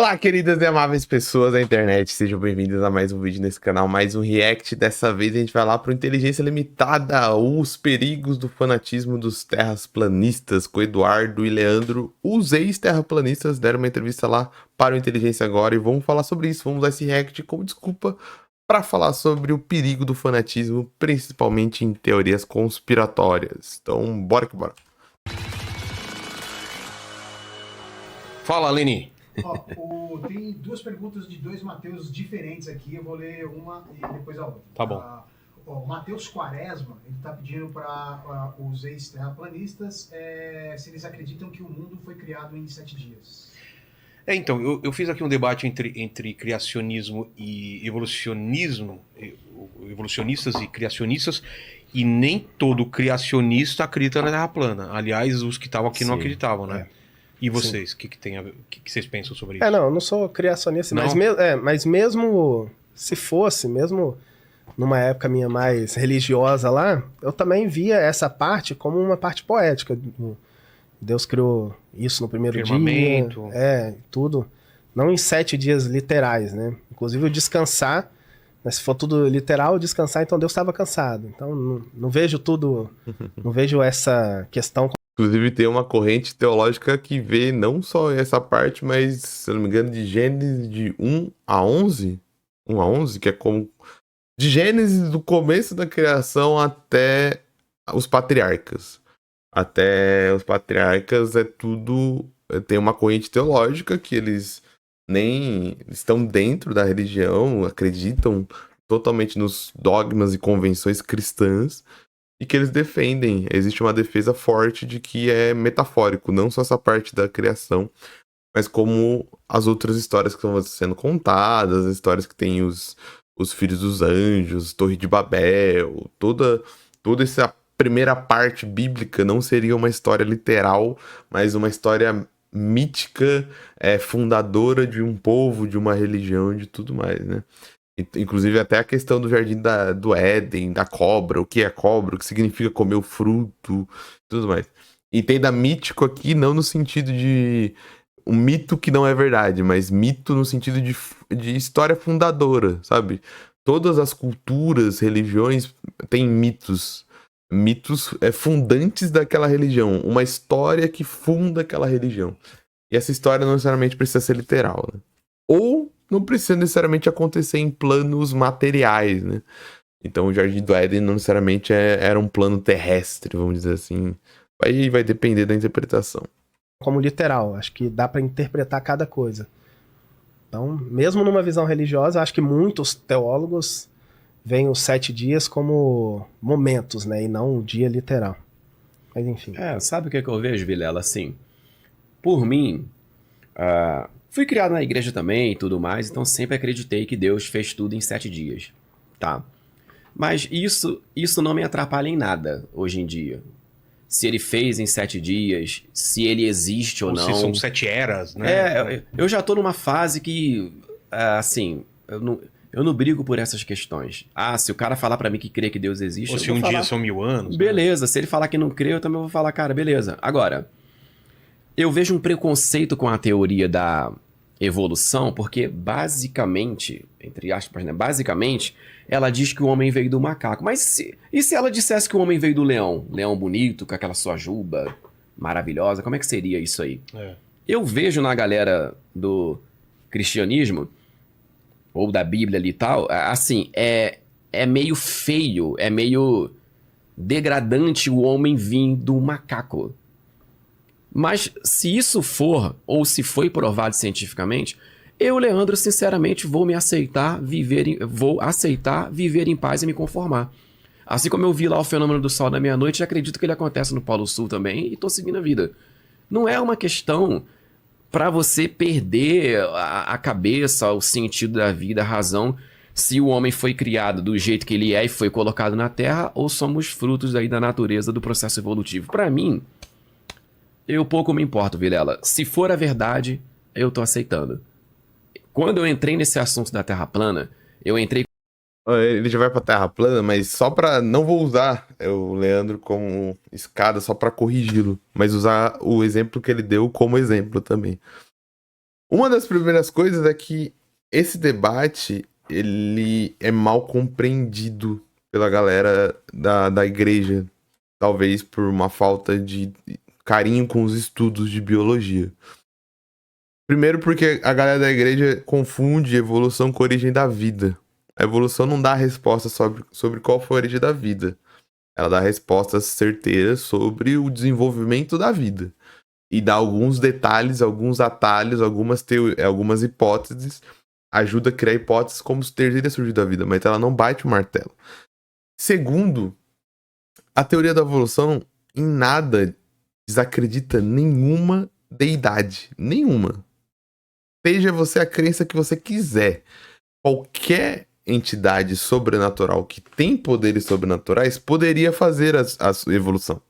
Olá, queridas e amáveis pessoas da internet, sejam bem-vindos a mais um vídeo nesse canal, mais um react. Dessa vez a gente vai lá para o Inteligência Limitada, os perigos do fanatismo dos terraplanistas, com Eduardo e Leandro. Os ex-terraplanistas deram uma entrevista lá para o Inteligência Agora e vamos falar sobre isso, vamos usar esse react como desculpa para falar sobre o perigo do fanatismo, principalmente em teorias conspiratórias. Então, bora que bora. Fala, Leni. Ó, tem duas perguntas de dois Mateus diferentes aqui. Eu vou ler uma e depois a outra. Tá bom. O Mateus Quaresma, ele está pedindo para os ex-terraplanistas se eles acreditam que o mundo foi criado em 7 dias. Então, eu fiz aqui um debate entre criacionismo e evolucionismo, evolucionistas e criacionistas, e nem todo criacionista acredita na Terra plana. Aliás, os que estavam aqui não acreditavam, né? E vocês, o que vocês pensam sobre isso? Não, eu não sou criacionista, Não? mas mesmo se fosse, mesmo numa época minha mais religiosa lá, eu também via essa parte como uma parte poética. Deus criou isso no primeiro Firmamento. dia, tudo. Não em 7 dias literais, né? Inclusive o descansar, mas se for tudo literal, descansar, então Deus estava cansado. Então não vejo tudo, não vejo essa questão. Inclusive tem uma corrente teológica que vê não só essa parte, mas, se eu não me engano, de Gênesis de 1 a 11, que é como de Gênesis do começo da criação até os patriarcas. Até os patriarcas é tudo, tem uma corrente teológica que eles nem estão dentro da religião, acreditam totalmente nos dogmas e convenções cristãs, e que eles defendem. Existe uma defesa forte de que é metafórico, não só essa parte da criação, mas como as outras histórias que estão sendo contadas, as histórias que tem os filhos dos anjos, Torre de Babel, toda essa primeira parte bíblica não seria uma história literal, mas uma história mítica, fundadora de um povo, de uma religião e de tudo mais, né? Inclusive até a questão do jardim do Éden, da cobra, o que é cobra, o que significa comer o fruto, tudo mais. E tem da mítico aqui, não no sentido de um mito que não é verdade, mas mito no sentido de história fundadora, sabe? Todas as culturas, religiões têm mitos fundantes daquela religião, uma história que funda aquela religião. E essa história não necessariamente precisa ser literal, né? Ou não precisa necessariamente acontecer em planos materiais, né? Então o Jardim do Éden não necessariamente era um plano terrestre, vamos dizer assim. Aí vai depender da interpretação. Como literal, acho que dá para interpretar cada coisa. Então, mesmo numa visão religiosa, acho que muitos teólogos veem os 7 dias como momentos, né, e não um dia literal. Mas enfim. Sabe o que eu vejo, Vilela? Assim, por mim, fui criado na igreja também e tudo mais, então sempre acreditei que Deus fez tudo em 7 dias, tá? Mas isso não me atrapalha em nada hoje em dia. Se ele fez em 7 dias, se ele existe ou não. Se são 7 eras, né? Eu já tô numa fase que, assim, eu não brigo por essas questões. Se o cara falar pra mim que crê que Deus existe... Ou se um dia são 1000 anos. Beleza, se ele falar que não crê, eu também vou falar, cara, beleza. Agora, eu vejo um preconceito com a teoria da evolução, porque basicamente, entre aspas, né? Basicamente, ela diz que o homem veio do macaco. Mas e se ela dissesse que o homem veio do leão? Leão bonito, com aquela sua juba maravilhosa, como é que seria isso aí? Eu vejo na galera do cristianismo, ou da Bíblia ali e tal, assim, é meio feio, é meio degradante o homem vir do macaco. Mas se isso for, ou se foi provado cientificamente, eu, Leandro, sinceramente, vou aceitar viver em paz e me conformar. Assim como eu vi lá o fenômeno do sol da meia-noite, acredito que ele acontece no Polo Sul também, e tô seguindo a vida. Não é uma questão para você perder a cabeça, o sentido da vida, a razão, se o homem foi criado do jeito que ele é e foi colocado na Terra, ou somos frutos aí da natureza do processo evolutivo. Para mim, eu pouco me importo, Vilela. Se for a verdade, eu tô aceitando. Quando eu entrei nesse assunto da Terra plana, eu entrei... Ele já vai pra Terra plana, mas só pra... Não vou usar o Leandro como escada só pra corrigi-lo, mas usar o exemplo que ele deu como exemplo também. Uma das primeiras coisas é que esse debate, ele é mal compreendido pela galera da igreja, talvez por uma falta de carinho com os estudos de biologia. Primeiro porque a galera da igreja confunde evolução com a origem da vida. A evolução não dá resposta sobre qual foi a origem da vida. Ela dá respostas certeiras sobre o desenvolvimento da vida. E dá alguns detalhes, alguns atalhos, algumas hipóteses. Ajuda a criar hipóteses como se teria surgido da vida, mas ela não bate o martelo. Segundo, a teoria da evolução em nada desacredita nenhuma deidade. Nenhuma. Seja você a crença que você quiser. Qualquer entidade sobrenatural que tem poderes sobrenaturais poderia fazer a evolução.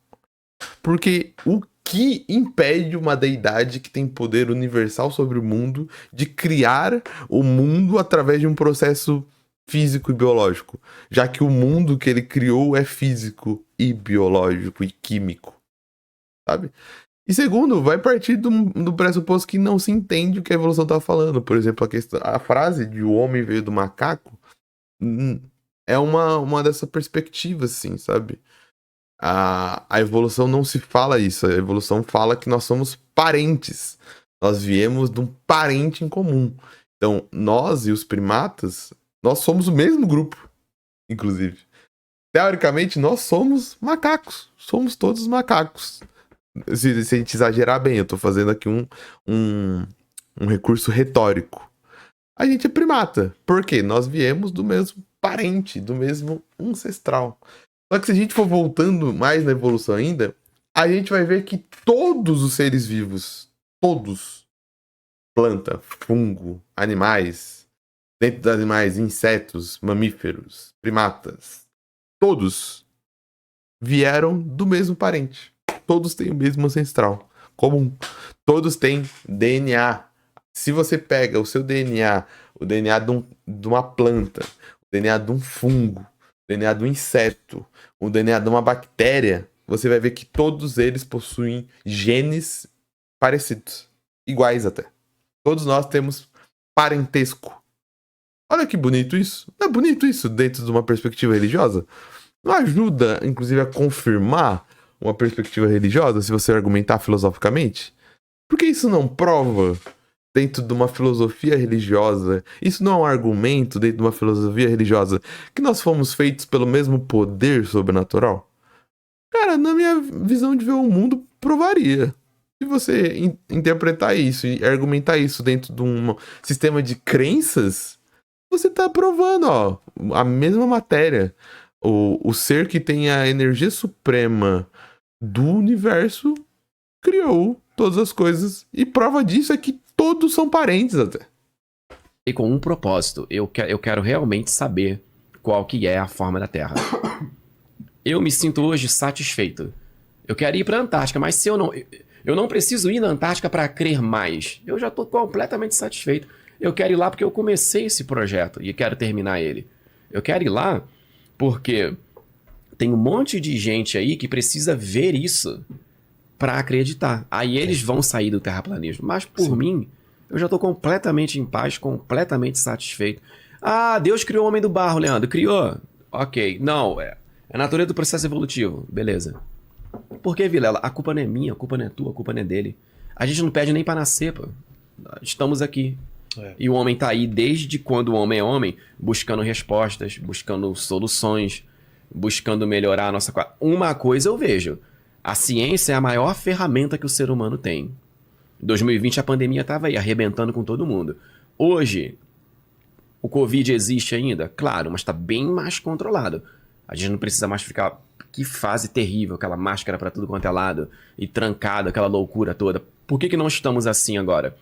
Porque o que impede uma deidade que tem poder universal sobre o mundo de criar o mundo através de um processo físico e biológico? Já que o mundo que ele criou é físico e biológico e químico. Sabe? E segundo, vai partir do pressuposto que não se entende o que a evolução está falando. Por exemplo, a frase de o homem veio do macaco é uma dessa perspectiva, assim, sabe? A evolução não se fala isso. A evolução fala que nós somos parentes. Nós viemos de um parente em comum. Então, nós e os primatas, nós somos o mesmo grupo, inclusive. Teoricamente, nós somos macacos. Somos todos macacos. Se a gente exagerar bem, eu tô fazendo aqui um recurso retórico. A gente é primata. Por quê? Nós viemos do mesmo parente, do mesmo ancestral. Só que se a gente for voltando mais na evolução ainda, a gente vai ver que todos os seres vivos, todos, planta, fungo, animais, dentro dos animais, insetos, mamíferos, primatas, todos vieram do mesmo parente. Todos têm o mesmo ancestral comum. Todos têm DNA. Se você pega o seu DNA, o DNA de uma planta, o DNA de um fungo, o DNA de um inseto, o DNA de uma bactéria, você vai ver que todos eles possuem genes parecidos. Iguais até. Todos nós temos parentesco. Olha que bonito isso. Não é bonito isso dentro de uma perspectiva religiosa? Não ajuda, inclusive, a confirmar uma perspectiva religiosa, se você argumentar filosoficamente? Porque isso não prova, dentro de uma filosofia religiosa, isso não é um argumento dentro de uma filosofia religiosa, que nós fomos feitos pelo mesmo poder sobrenatural? Cara, na minha visão de ver o mundo, provaria. Se você interpretar isso e argumentar isso dentro de um sistema de crenças, você tá provando, ó, a mesma matéria. O ser que tem a energia suprema do universo criou todas as coisas. E prova disso é que todos são parentes até. E com um propósito. Eu quero realmente saber qual que é a forma da Terra. Eu me sinto hoje satisfeito. Eu quero ir para a Antártica, mas se eu não preciso ir na Antártica para crer mais. Eu já estou completamente satisfeito. Eu quero ir lá porque eu comecei esse projeto e quero terminar ele. Eu quero ir lá porque tem um monte de gente aí que precisa ver isso para acreditar. Aí eles vão sair do terraplanismo. Mas por mim, eu já estou completamente em paz, completamente satisfeito. Ah, Deus criou o homem do barro, Leandro. Criou? Ok. Não, é a natureza do processo evolutivo. Beleza. Por que, Vilela? A culpa não é minha, a culpa não é tua, a culpa não é dele. A gente não pede nem para nascer, pô. Estamos aqui. E o homem tá aí desde quando o homem é homem, buscando respostas, buscando soluções, buscando melhorar a nossa... Uma coisa eu vejo. A ciência é a maior ferramenta que o ser humano tem. Em 2020 a pandemia estava aí, arrebentando com todo mundo. Hoje, o Covid existe ainda? Claro, mas está bem mais controlado. A gente não precisa mais ficar... Que fase terrível, aquela máscara para tudo quanto é lado, e trancado, aquela loucura toda. Por que não estamos assim agora?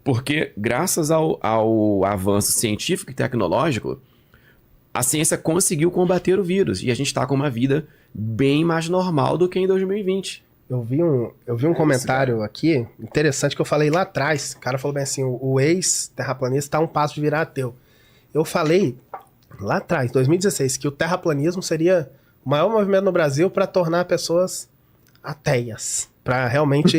Porque, graças ao avanço científico e tecnológico, a ciência conseguiu combater o vírus. E a gente está com uma vida bem mais normal do que em 2020. Eu vi um comentário aqui interessante que eu falei lá atrás. O cara falou bem assim, o ex-terraplanista está a um passo de virar ateu. Eu falei lá atrás, 2016, que o terraplanismo seria o maior movimento no Brasil para tornar pessoas ateias. Para realmente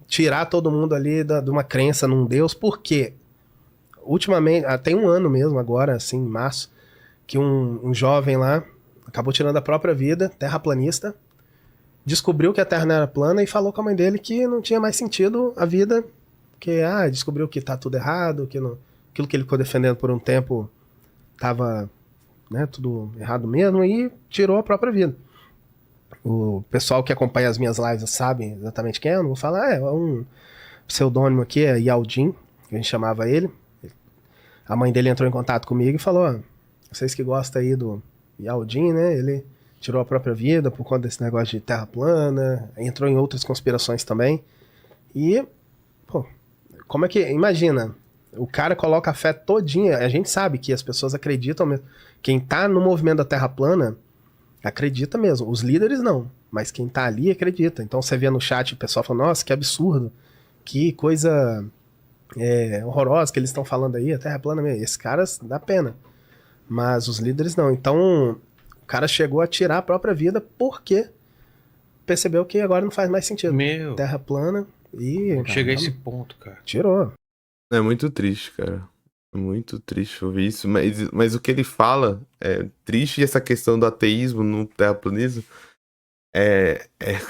tirar todo mundo ali de uma crença num Deus, porque ultimamente, tem um ano mesmo agora, assim, em março, que um jovem lá acabou tirando a própria vida, terraplanista, descobriu que a Terra não era plana e falou com a mãe dele que não tinha mais sentido a vida, que descobriu que tá tudo errado, que não, aquilo que ele ficou defendendo por um tempo tava, né, tudo errado mesmo, e tirou a própria vida. O pessoal que acompanha as minhas lives sabe exatamente quem é, eu não vou falar, é um pseudônimo aqui, é Yaldin, que a gente chamava ele. A mãe dele entrou em contato comigo e falou, vocês que gostam aí do Yaldin, né, ele tirou a própria vida por conta desse negócio de terra plana, entrou em outras conspirações também. E, pô, como é que, imagina, o cara coloca a fé todinha, a gente sabe que as pessoas acreditam mesmo. Quem tá no movimento da terra plana acredita mesmo, os líderes não, mas quem tá ali acredita. Então você vê no chat o pessoal falando, nossa, que absurdo, que coisa horrorosa que eles estão falando aí, a terra é plana mesmo. Esses caras dá pena, mas os líderes não. Então o cara chegou a tirar a própria vida porque percebeu que agora não faz mais sentido. Terra plana e... Chega a esse ponto, cara. Tirou. É muito triste, cara. É muito triste ouvir isso. Mas o que ele fala é triste, e essa questão do ateísmo no terraplanismo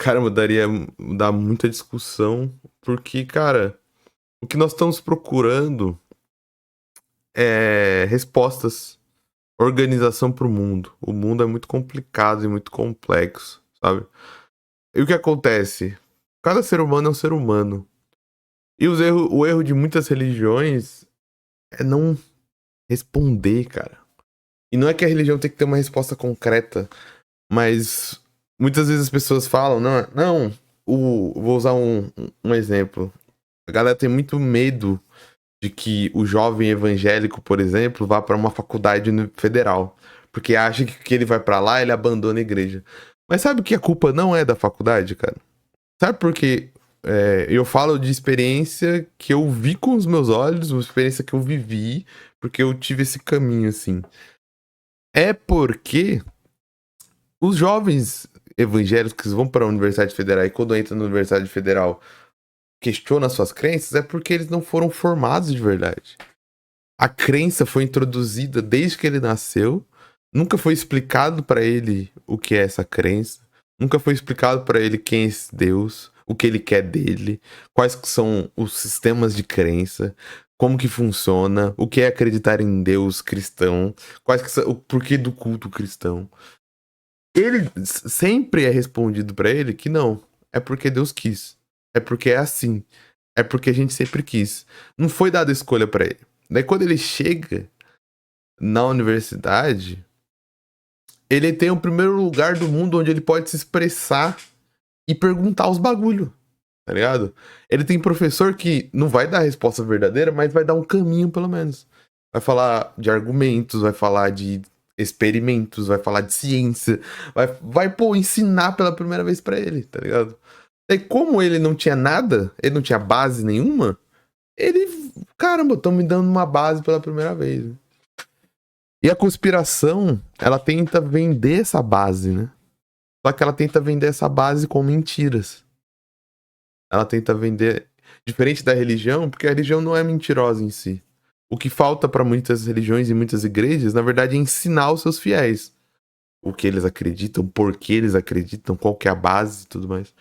cara, dá muita discussão. Porque, cara, o que nós estamos procurando é respostas, organização pro mundo. O mundo é muito complicado e muito complexo, sabe? E o que acontece? Cada ser humano é um ser humano. E o erro de muitas religiões é não responder, cara. E não é que a religião tem que ter uma resposta concreta, mas muitas vezes as pessoas falam, vou usar um exemplo. A galera tem muito medo de que o jovem evangélico, por exemplo, vá para uma faculdade federal, porque acha que ele vai para lá, ele abandona a igreja. Mas sabe que a culpa não é da faculdade, cara? Sabe por quê? Eu falo de experiência que eu vi com os meus olhos, uma experiência que eu vivi, porque eu tive esse caminho, assim. É porque os jovens evangélicos que vão para a Universidade Federal e quando entram na Universidade Federal questionam as suas crenças, é porque eles não foram formados de verdade. A crença foi introduzida desde que ele nasceu, nunca foi explicado para ele o que é essa crença, nunca foi explicado para ele quem é esse Deus, o que ele quer dele, quais são os sistemas de crença, como que funciona, o que é acreditar em Deus cristão, quais que são, o porquê do culto cristão. Ele sempre é respondido pra ele que não, é porque Deus quis, é porque é assim, é porque a gente sempre quis. Não foi dada escolha pra ele. Daí quando ele chega na universidade, ele tem o primeiro lugar do mundo onde ele pode se expressar e perguntar os bagulho, tá ligado? Ele tem professor que não vai dar a resposta verdadeira, mas vai dar um caminho pelo menos. Vai falar de argumentos, vai falar de experimentos, vai falar de ciência, vai ensinar pela primeira vez pra ele, tá ligado? E como ele não tinha nada, ele não tinha base nenhuma, caramba, estão me dando uma base pela primeira vez. Né? E a conspiração, ela tenta vender essa base, né? Só que ela tenta vender essa base com mentiras. Ela tenta vender... Diferente da religião, porque a religião não é mentirosa em si. O que falta para muitas religiões e muitas igrejas, na verdade, é ensinar os seus fiéis. O que eles acreditam, por que eles acreditam, qual que é a base e tudo mais.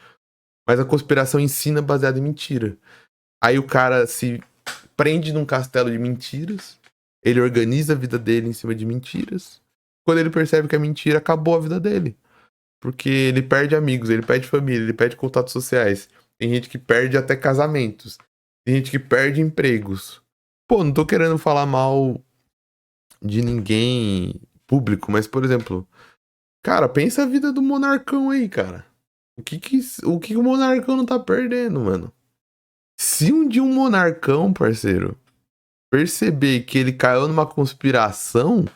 Mas a conspiração ensina baseada em mentira. Aí o cara se prende num castelo de mentiras, ele organiza a vida dele em cima de mentiras. Quando ele percebe que a mentira acabou a vida dele. Porque ele perde amigos, ele perde família, ele perde contatos sociais. Tem gente que perde até casamentos. Tem gente que perde empregos. Pô, não tô querendo falar mal de ninguém público, mas, por exemplo, cara, pensa a vida do monarcão aí, cara. O que o monarcão não tá perdendo, mano? Se um dia um monarcão, parceiro, perceber que ele caiu numa conspiração,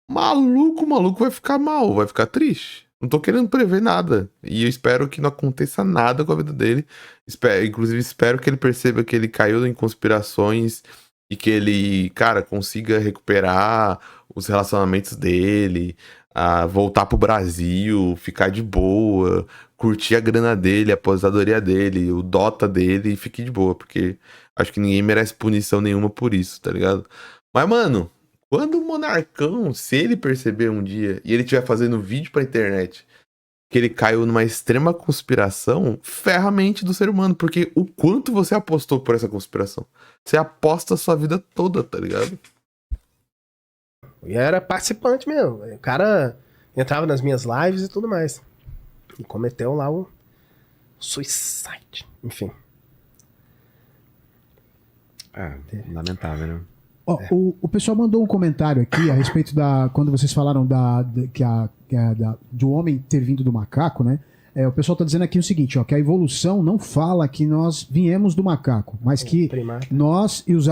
o maluco vai ficar mal, vai ficar triste. Não tô querendo prever nada. E eu espero que não aconteça nada com a vida dele. Inclusive, espero que ele perceba que ele caiu em conspirações e que ele, cara, consiga recuperar os relacionamentos dele, a voltar pro Brasil, ficar de boa, curtir a grana dele, a aposentadoria dele, o Dota dele e fique de boa, porque acho que ninguém merece punição nenhuma por isso, tá ligado? Mas, mano, quando o Monarcão, se ele perceber um dia e ele estiver fazendo vídeo pra internet que ele caiu numa extrema conspiração, ferra a mente do ser humano, porque o quanto você apostou por essa conspiração? Você aposta a sua vida toda, tá ligado? E era participante mesmo. O cara entrava nas minhas lives e tudo mais. E cometeu lá o suicide. Enfim. Lamentável, né? Ó, o pessoal mandou um comentário aqui a respeito da. Quando vocês falaram do homem ter vindo do macaco, né? O pessoal está dizendo aqui o seguinte, ó, que a evolução não fala que nós viemos do macaco, mas que Primata. nós e os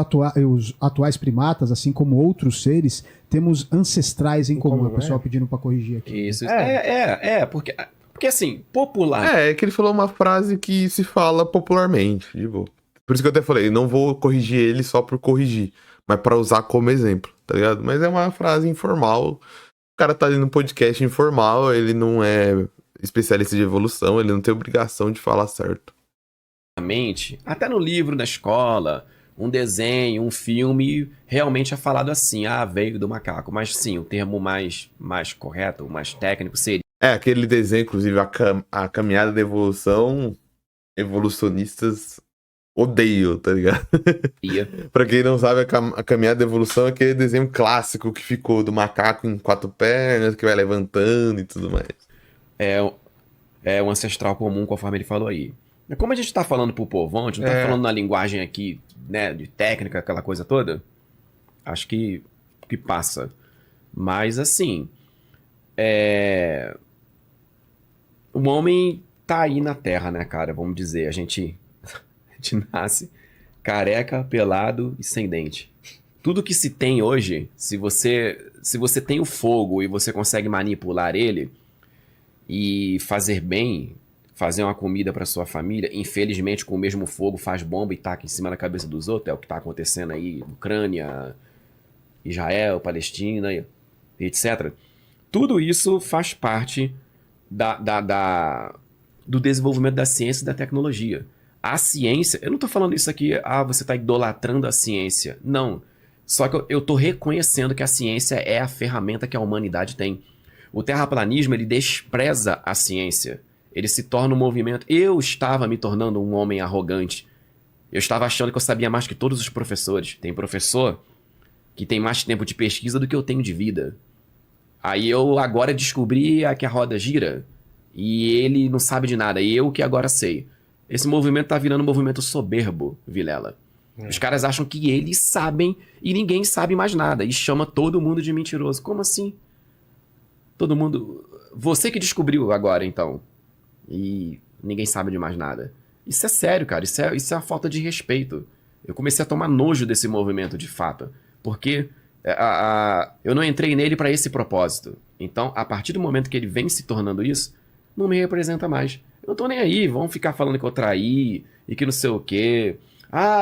atuais primatas, assim como outros seres, temos ancestrais em comum. O pessoal pedindo para corrigir aqui. Isso. Porque assim, popular. É que ele falou uma frase que se fala popularmente, tipo. Por isso que eu até falei, não vou corrigir ele só por corrigir, mas pra usar como exemplo, tá ligado? Mas é uma frase informal. O cara tá ali no podcast informal, ele não é especialista de evolução, ele não tem obrigação de falar certo. Até no livro da escola, um desenho, um filme, realmente é falado assim, veio do macaco. Mas sim, o termo mais correto, mais técnico seria... Aquele desenho, inclusive, a caminhada da evolução, evolucionistas odeiam, tá ligado? Pra quem não sabe, a caminhada da evolução é aquele desenho clássico que ficou do macaco em 4 pernas, que vai levantando e tudo mais. É o ancestral comum, conforme ele falou aí. Como a gente tá falando pro povão, a gente não tá falando na linguagem aqui, né, de técnica, aquela coisa toda, acho que passa. Mas, assim, o homem tá aí na Terra, né, cara, vamos dizer, a gente nasce careca, pelado e sem dente. Tudo que se tem hoje, se você tem o fogo e você consegue manipular ele e fazer bem, fazer uma comida para sua família, infelizmente com o mesmo fogo faz bomba e taca em cima da cabeça dos outros, é o que tá acontecendo aí, Ucrânia, Israel, Palestina, etc. Tudo isso faz parte do desenvolvimento da ciência e da tecnologia. A ciência, eu não tô falando isso aqui, você tá idolatrando a ciência. Não. Só que eu tô reconhecendo que a ciência é a ferramenta que a humanidade tem. O terraplanismo, ele despreza a ciência. Ele se torna um movimento. Eu estava me tornando um homem arrogante. Eu estava achando que eu sabia mais que todos os professores. Tem professor que tem mais tempo de pesquisa do que eu tenho de vida. Aí eu agora descobri que a roda gira e ele não sabe de nada. E eu que agora sei. Esse movimento tá virando um movimento soberbo, Vilela. Os caras acham que eles sabem e ninguém sabe mais nada. E chama todo mundo de mentiroso. Como assim? Todo mundo... Você que descobriu agora, então. E ninguém sabe de mais nada. Isso é sério, cara. Isso é uma falta de respeito. Eu comecei a tomar nojo desse movimento, de fato. Porque eu não entrei nele para esse propósito. Então, a partir do momento que ele vem se tornando isso, não me representa mais. Eu não tô nem aí. Vão ficar falando que eu traí e que não sei o quê.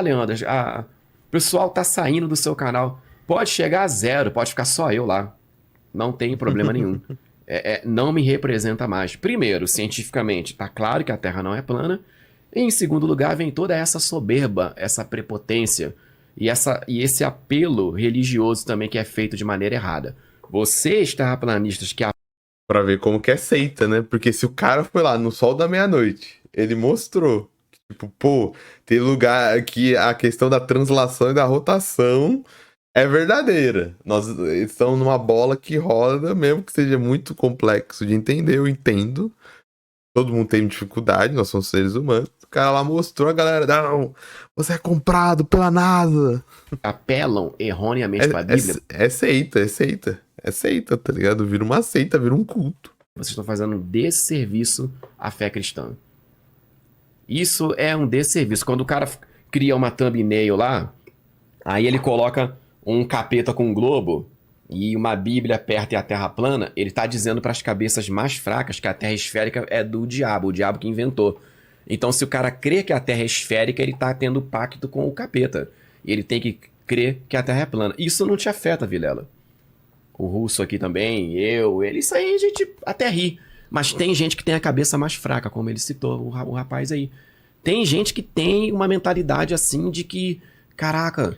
Leandro, o pessoal tá saindo do seu canal. Pode chegar a 0, pode ficar só eu lá. Não tem problema nenhum. Não me representa mais. Primeiro, cientificamente, tá claro que a Terra não é plana. E em segundo lugar, vem toda essa soberba, essa prepotência e esse apelo religioso também que é feito de maneira errada. Vocês, terraplanistas, que... Pra ver como que é seita, né? Porque se o cara foi lá no sol da meia-noite, ele mostrou que, tipo, pô, tem lugar que a questão da translação e da rotação é verdadeira. Nós estamos numa bola que roda, mesmo que seja muito complexo de entender, eu entendo. Todo mundo tem dificuldade, nós somos seres humanos. O cara lá mostrou, a galera, não, você é comprado pela NASA. Apelam erroneamente pra Bíblia. É seita, tá ligado? Vira uma seita, vira um culto. Vocês estão fazendo um desserviço à fé cristã. Isso é um desserviço. Quando o cara cria uma thumbnail lá, aí ele coloca um capeta com um globo e uma Bíblia perto e a Terra plana, ele tá dizendo para as cabeças mais fracas que a Terra esférica é do diabo, o diabo que inventou. Então, se o cara crê que a Terra é esférica, ele tá tendo pacto com o capeta. E ele tem que crer que a Terra é plana. Isso não te afeta, Vilela. o Russo aqui também, ele, isso aí a gente até ri. Mas tem gente que tem a cabeça mais fraca, como ele citou, o rapaz aí. Tem gente que tem uma mentalidade assim de que, caraca,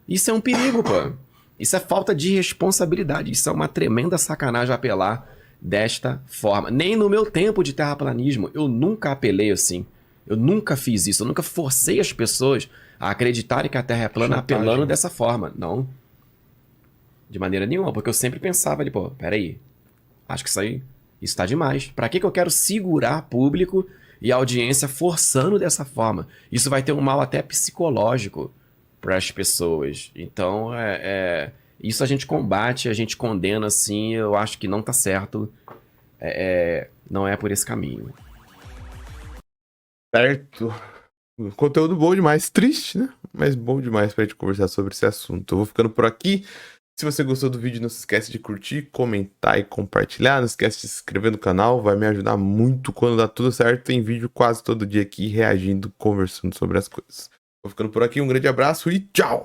isso é um perigo, pô. Isso é falta de responsabilidade. Isso é uma tremenda sacanagem apelar desta forma. Nem no meu tempo de terraplanismo, eu nunca apelei assim. Eu nunca fiz isso. Eu nunca forcei as pessoas a acreditarem que a Terra é plana apelando dessa forma. Não. De maneira nenhuma. Porque eu sempre pensava ali, pô, peraí. Acho que isso tá demais. Pra que eu quero segurar público e audiência forçando dessa forma? Isso vai ter um mal até psicológico para as pessoas. Então, isso a gente combate, a gente condena, assim, eu acho que não tá certo. Não é por esse caminho. Certo. Conteúdo bom demais. Triste, né? Mas bom demais pra gente conversar sobre esse assunto. Eu vou ficando por aqui. Se você gostou do vídeo, não se esquece de curtir, comentar e compartilhar. Não esquece de se inscrever no canal, vai me ajudar muito. Quando dá tudo certo, tem vídeo quase todo dia aqui, reagindo, conversando sobre as coisas. Vou ficando por aqui, um grande abraço e tchau!